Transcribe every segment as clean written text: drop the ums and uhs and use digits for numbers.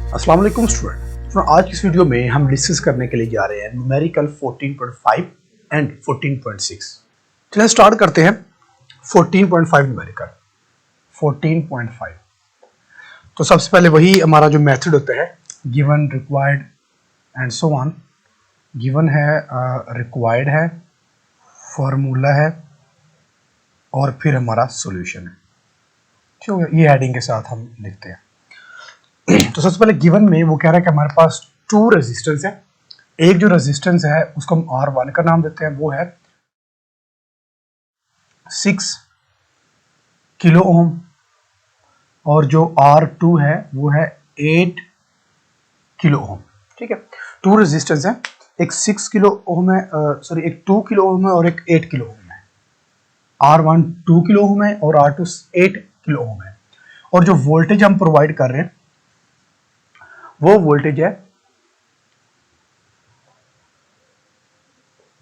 अस्सलाम वालेकुम स्टूडेंट। आज की इस वीडियो में हम डिस्कस करने के लिए जा रहे हैं न्यूमेरिकल 14.5 एंड 14.6। चलिए स्टार्ट करते हैं 14.5 न्यूमेरिकल 14.5। तो सबसे पहले वही हमारा जो मेथड होता है, given, required and so on. Given है, रिक्वायर्ड है, फॉर्मूला है और फिर हमारा सॉल्यूशन है। ठीक है, ये हेडिंग के साथ हम लिखते हैं। तो सबसे पहले गिवन में वो कह रहा है कि हमारे पास टू रेजिस्टेंस है। एक जो रेजिस्टेंस है उसको हम R1 का नाम देते हैं, वो है 6 किलो ओम, और जो R2 है वो है 8 किलो ओम। ठीक है, टू रेजिस्टेंस है, एक 6 किलो ओम है, एक 2 किलो ओम है और एक 8 किलो ओम है। R1 2 किलो ओम है और R2 8 किलो ओम है। और जो वोल्टेज हम प्रोवाइड कर रहे हैं वो वोल्टेज है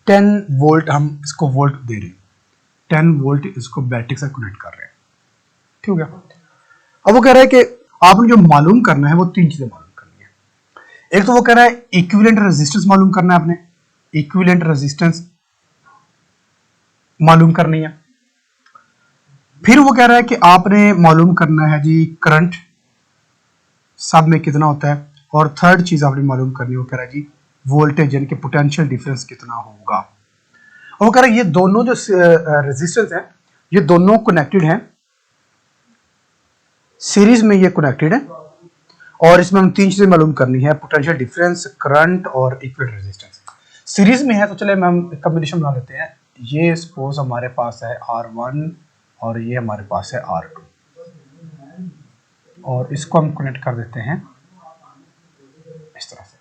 10 वोल्ट। हम इसको वोल्ट दे रहे हैं, 10 वोल्ट इसको बैटरी से कनेक्ट कर रहे हैं। ठीक हो गया। अब वो कह रहा है कि आपने जो मालूम करना है वो तीन चीजें मालूम करनी है। एक तो वो कह रहा है इक्विवेलेंट रेजिस्टेंस मालूम करना है, आपने इक्विवेलेंट रेजिस्टेंस मालूम करनी है। फिर वो कह रहा है कि आपने मालूम करना है जी करंट सब में कितना होता है, और थर्ड चीज आपने मालूम करनी है वो कह रहा है जी वोल्टेज यानी कि पोटेंशियल डिफरेंस कितना होगा। और वो कह रहा है ये दोनों जो रेजिस्टेंस है ये दोनों कनेक्टेड हैं, सीरीज में ये कनेक्टेड है, और इसमें हम तीन चीजें मालूम करनी है, पोटेंशियल डिफरेंस, करंट और इक्विवेलेंट रेजिस्टेंस। सीरीज में है तो चले हम कॉम्बिनेशन बना लेते हैं। ये सपोज हमारे पास है R1 और ये हमारे पास है R2, और इसको हम कनेक्ट कर देते हैं इस तरह से।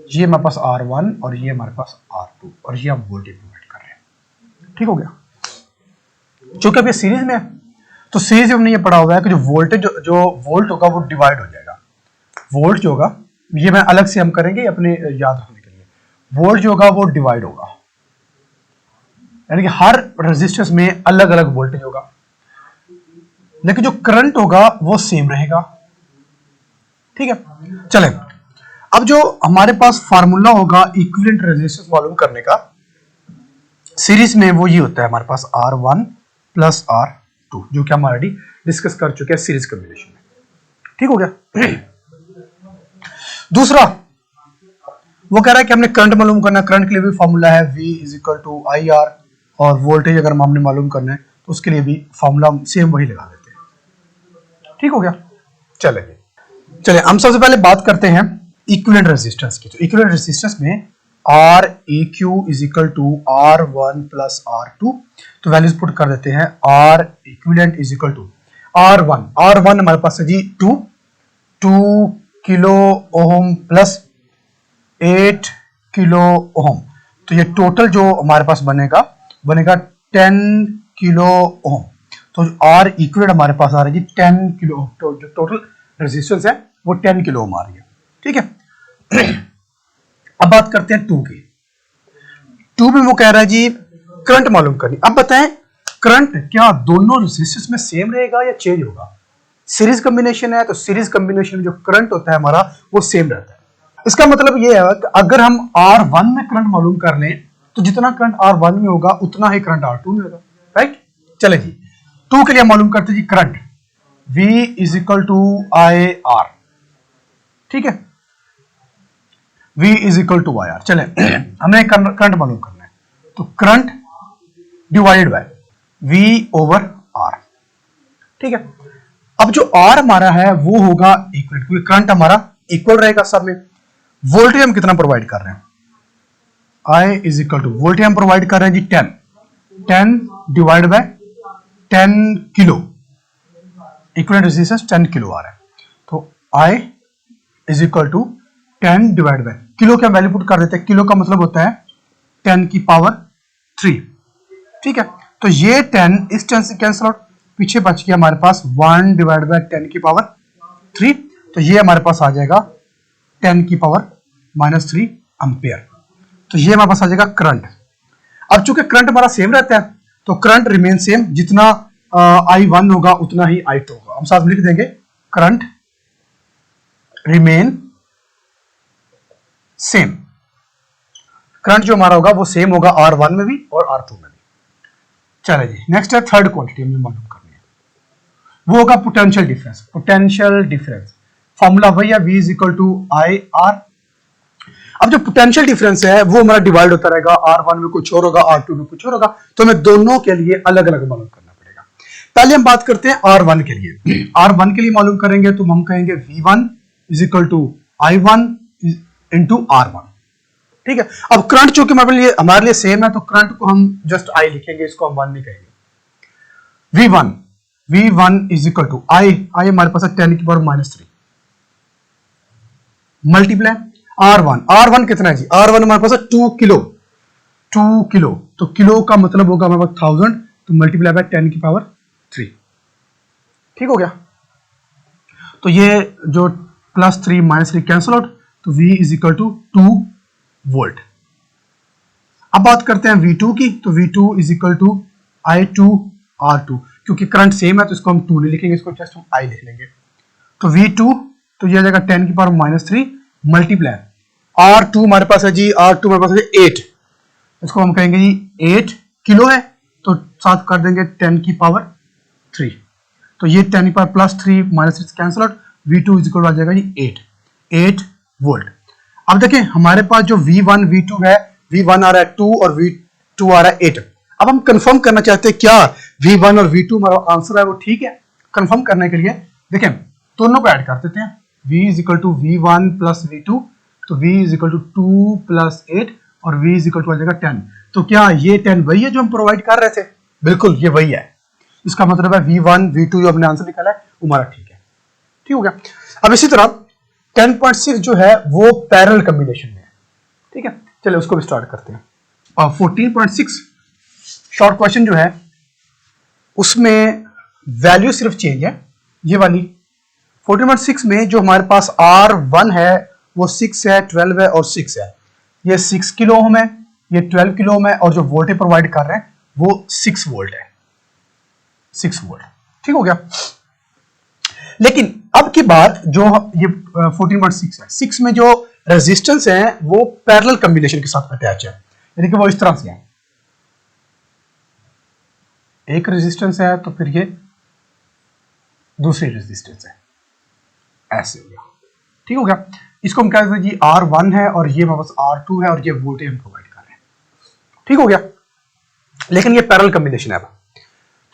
ये हमारे पास R1 और ये हमारे पास R2, और ये हम वोल्टेज प्रोवाइड कर रहे हैं। ठीक हो गया। चूंकि अब ये सीरीज में है तो सीरीज में हमने ये पढ़ा हुआ है कि जो वोल्टेज जो वोल्ट होगा वो डिवाइड हो जाएगा। वोल्ट जो होगा, ये मैं अलग से हम करेंगे अपने याद रखने के लिए, वोल्ट जो होगा वो डिवाइड होगा, यानी कि हर रेजिस्टेंस में अलग अलग वोल्टेज होगा, लेकिन जो करंट होगा वो सेम रहेगा। ठीक है, चलें अब जो हमारे पास फार्मूला होगा इक्विवेलेंट रेजिस्टेंस मालूम करने का सीरीज में, वो ये होता है हमारे पास R1 प्लस R2, जो कि हम ऑलरेडी डिस्कस कर चुके हैं सीरीज कॉम्बिनेशन में। ठीक हो गया। दूसरा वो कह रहा है कि हमने करंट मालूम करना है। करंट के लिए भी फार्मूला है V = IR, और वोल्टेज अगर हमने मालूम करना है तो उसके लिए भी फार्मूला सेम वही लगा देते हैं। ठीक हो गया। चले हम सबसे पहले बात करते हैं इक्विवेलेंट रेजिस्टेंस की। तो इक्विवेलेंट रेजिस्टेंस में Req = R1 प्लस R2, तो वैल्यूज पुट कर देते हैं। R इक्विवेलेंट = R1 हमारे पास है जी 2 kilo ohm plus 8 kilo ohm, तो ये टोटल जो हमारे पास बनेगा 10 किलो ओम। तो R इक्विवेलेंट हमारे पास आ रहा है जी 10 किलो ओम, तो जो टोटल रेजिस्टेंस है वो 10 किलो ओम आ रही है। ठीक है। अब बात करते हैं 2 की। 2 में वो कह रहा है जी करंट मालूम करनी। अब बताएं करंट क्या दोनों रेजिस्टेंस में सेम रहेगा या चेंज होगा। सीरीज कॉम्बिनेशन है तो सीरीज कॉम्बिनेशन में जो करंट होता है हमारा वो सेम रहता है। इसका मतलब ये है कि अगर हम R1 में करंट मालूम कर लें तो जितना करंट R1 में होगा उतना ही करंट R2 में होगा। राइट, चले जी 2 के लिए मालूम करते हैं जी करंट V = IR। ठीक है, V = IR। चले हमें करंट मालूम करना है, तो current divided by V over R। ठीक है, अब जो R हमारा है वो होगा इक्वल, क्योंकि करंट हमारा इक्वल रहेगा सब में। वोल्टेज हम कितना प्रोवाइड कर रहे हैं, I = वोल्टेज हम प्रोवाइड कर रहे हैं जी 10 divide by 10 kilo, equivalent resistance 10 kilo आ रहा है, तो I = 10 डिवाइड बाय किलो का वैल्यू पुट कर देते हैं। किलो का मतलब होता है 10 की पावर 3। ठीक है, तो ये 10 इस 10 से कैंसिल आउट, पीछे बच गया हमारे पास 1 डिवाइड बाय 10 की पावर 3, तो ये हमारे पास आ जाएगा 10 की पावर -3 एम्पियर। तो ये हमारे पास आ जाएगा करंट। अब चूंकि करंट हमारा सेम रहता है तो करंट रिमेन सेम, जितना I1 होगा उतना ही I2 होगा। हम साथ लिख देंगे करंट रिमेन सेम। करंट जो हमारा होगा वो सेम होगा R1 में भी और R2 में भी। चलिए जी, नेक्स्ट है थर्ड क्वांटिटी हमें मालूम करनी है, वो होगा potential difference. Potential difference formula वही है, V is equal to I R. अब जो पोटेंशियल डिफरेंस है वो हमारा डिवाइड होता रहेगा, R1 में कुछ और होगा, R2 में कुछ और होगा, तो हमें दोनों के लिए अलग अलग मालूम करना पड़ेगा। पहले हम बात करते हैं R1 के लिए। R1 के लिए मालूम करेंगे तो हम कहेंगे V1 is equal to I1 into R1। ठीक है, अब करंट चूंकि हमारे लिए सेम है तो करंट को हम जस्ट I लिखेंगे, इसको हम 1 नहीं कहेंगे। V1 is equal to I हमारे पास है 10 की पावर -3 मल्टीप्लाई R1 कितना है जी, R1 हमारे पास है 2 किलो, तो किलो का मतलब होगा हमारे पास 1000, तो मल्टीप्लाई बाय 10 की पावर 3। ठीक हो गया, तो ये जो +3 -3 कैंसिल आउट, तो V is equal to 2 volt. अब बात करते हैं V2 की, तो V2 is equal to I2 R2, क्योंकि करंट सेम है तो इसको हम 2 नहीं लिखेंगे, इसको जस्ट हम I लिख लेंगे। तो V2 तो ये आ जाएगा 10 की पावर -3 मल्टीप्लाई R2 हमारे पास है जी, R2 हमारे पास है 8, इसको हम कहेंगे जी 8 किलो है, तो साथ कर देंगे 10 की पावर 3, तो ये 10 की power +3 -3 cancel out, V2 is equal आ जाएगा जी 8 वोल्ट। अब देखें हमारे पास जो V1 V2 है, V1 आ रहा है 2 और V2 आ रहा है 8। अब हम कंफर्म करना चाहते हैं क्या V1 और V2 हमारा आंसर है वो ठीक है। कंफर्म करने के लिए देखें दोनों को ऐड कर देते हैं, V is equal to V1 plus V2, तो V is equal to 2 plus 8 और V इज इक्वल टू आ जाएगा 10। तो क्या ये 10 वही है जो हम प्रोवाइड कर रहे थे? बिल्कुल ये वही है, इसका मतलब है V1 V2 जो हमने आंसर निकाला है वो हमारा ठीक है। ठीक हो गया। अब इसी तरह 10.6 जो है वो पैरेलल कॉम्बिनेशन में है। ठीक है, चलिए उसको भी स्टार्ट करते हैं। और 14.6 शॉर्ट क्वेश्चन जो है उसमें वैल्यू सिर्फ चेंज है, ये वाली 14.6 में जो हमारे पास R1 है वो 6 है, 12 है और 6 है। ये 6 किलो ओम है, ये 12 किलो ओम है, और जो वोल्टेज प्रोवाइड कर रहे हैं वो 6 वोल्ट है, 6 वोल्ट। ठीक हो गया। लेकिन अब की बात जो ये 14.6 है, 6 में जो रेजिस्टेंस है वो पैरेलल कॉम्बिनेशन के साथ अटैच है, यानी कि वो इस तरह से है, एक रेजिस्टेंस है तो फिर ये दूसरी रेजिस्टेंस है, ऐसे हो गया। ठीक हो गया। इसको हम कहते हैं जी R1 है और ये हमारे पास R2 है और ये वोल्टेज हम प्रोवाइड कर रहे हैं। ठीक हो गया। लेकिन ये पैरेलल कॉम्बिनेशन है,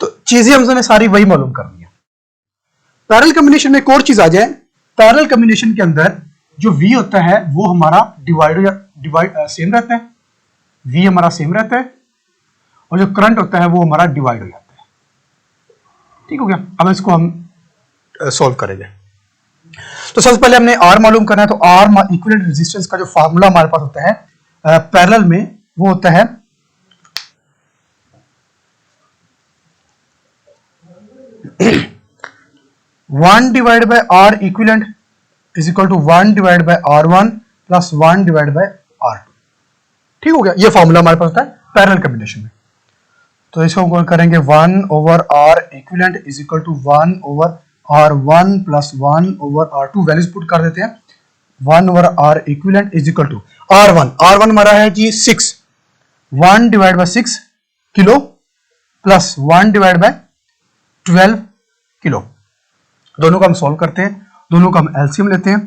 तो चीजें हमने सारी वही मालूम करनी है। पैरेलल कॉम्बिनेशन में एक और चीज आ जाए, पैरेलल कॉम्बिनेशन के अंदर जो V होता है वो हमारा डिवाइड सेम रहता है, V हमारा सेम रहता है, और जो करंट होता है वो हमारा डिवाइड हो जाता है। ठीक हो गया। अब इसको हम सॉल्व करेंगे। तो सबसे पहले हमने R मालूम करना है, तो R इक्विवेलेंट रेजिस्टेंस का जो फार्मूला हमारे पास होता है पैरेलल में वो होता है one divide by R equivalent is equal to 1 divide by R1 plus 1 divide by R2। ठीक हो गया। ये फार्मूला हमारे पास होता है पैरेलल कॉम्बिनेशन में। तो इसको हम करेंगे 1 over R equivalent is equal to 1 over R1 plus 1 over R2, values put कर देते हैं। 1 over R equivalent is equal to R1 हमारा है जी 6, 1 divide by 6 kilo plus 1 divide by 12 kilo. दोनों को हम सॉल्व करते हैं, दोनों का हम एलसीएम लेते हैं,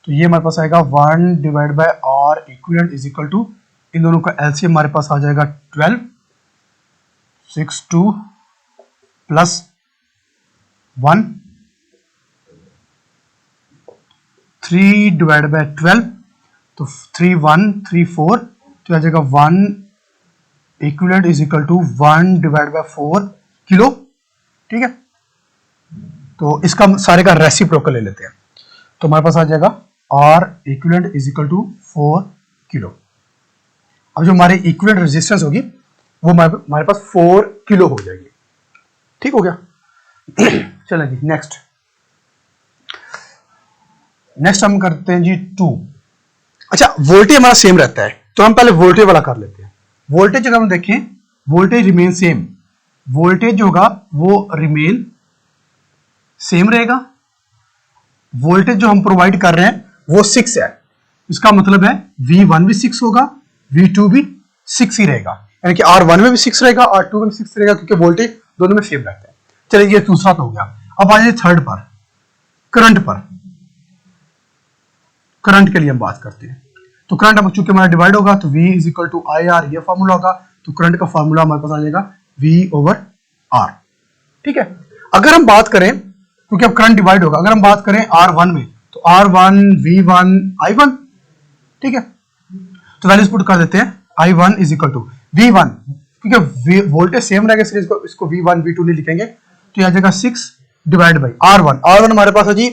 तो ये हमारे पास आएगा 1 divide by R equivalent is equal to, इन दोनों का एलसीएम हमारे पास आ जाएगा 12, 6 2 प्लस 1, 3 डिवाइड बाय 12, तो 3 1 3 4, तो आ जाएगा 1 equivalent is equal to 1 divide by 4 kilo. ठीक है, तो इसका सारे का रेसिप्रोकल ले लेते हैं, तो हमारे पास आ जाएगा R equivalent is equal to 4 kilo. अब जो हमारी इक्विवेलेंट रेजिस्टेंस होगी वो हमारे पास 4 किलो हो जाएगी। ठीक हो गया। चलें जी नेक्स्ट हम करते हैं जी 2। अच्छा, वोल्टेज हमारा सेम रहता है तो हम पहले वोल्टेज वाला कर लेते हैं। वोल्टेज अगर हम देखें, वोल्टेज रिमेन सेम, वोल्टेज होगा वो रिमेन सेम रहेगा, वोल्टेज जो हम प्रोवाइड कर रहे हैं वो 6 है, इसका मतलब है V1 भी 6 होगा, V2 भी 6 ही रहेगा, यानी कि R1 में भी 6 रहेगा, R2 में भी 6 रहेगा, क्योंकि वोल्टेज दोनों में सेम रहता है। चलिए ये दूसरा तो हो गया। अब आ जाइए थर्ड पर, करंट पर। करंट के लिए हम बात करते हैं। तो करंट अब चूंकि हमारा डिवाइड होगा तो V is equal to I R, ये फॉर्मूला होगा। तो करंट का फॉर्मूला हमारे पास आ जाएगा V ओवर R। ठीक है, अगर हम बात करें, क्योंकि अब करंट डिवाइड होगा, अगर हम बात करें R1 में तो R1 V1 I1। ठीक है, तो वैल्यूज पुट कर देते हैं। I1 is equal to V1, क्योंकि वोल्टेज सेम रहेगा इसलिए इसको V1 V2 नहीं लिखेंगे, तो आ जाएगा 6 डिवाइड बाई R1। R1 हमारे पास है जी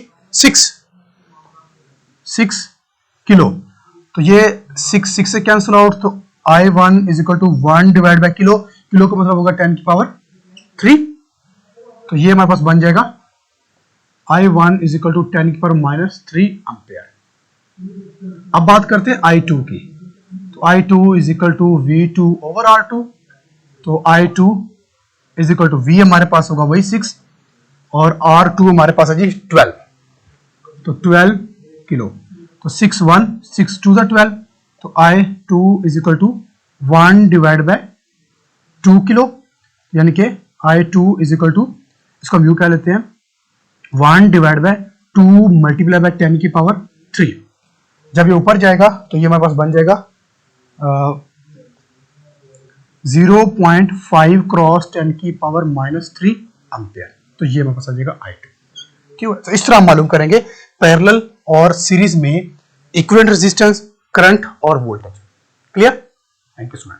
6 किलो, तो ये 6 से कैंसिल आउट, तो I1 is equal to 1 divide by kilo, kilo का मतलब होगा 10 की पावर 3, तो ये हमारे पास बन जाएगा I1 इज इक्वल टू 10 की पावर -3 एम्पेयर। अब बात करते हैं I2 की, तो I2 is equal to V2 over R2, तो I2 is equal to V हमारे पास होगा वही 6 और R2 हमारे पास है जी 12, तो 12 किलो, तो 6 1 6 2 12, तो I2 is equal to 1 divide by 2 kilo, यानी कि I2 इज इक्वल टू, इसको हम यू कह लेते हैं 1 डिवाइड बाय 2 मल्टीप्लाई बाय 10 की पावर 3। जब ये ऊपर जाएगा तो ये हमारे पास बन जाएगा 0.5 क्रॉस 10 की पावर -3 एम्पियर, तो ये हमारे पास आ जाएगा I2। क्यों? तो इस तरह हम मालूम करेंगे पैरेलल और सीरीज में इक्विवेलेंट रेजिस्टेंस, करंट और voltage. Clear? Thank you so much.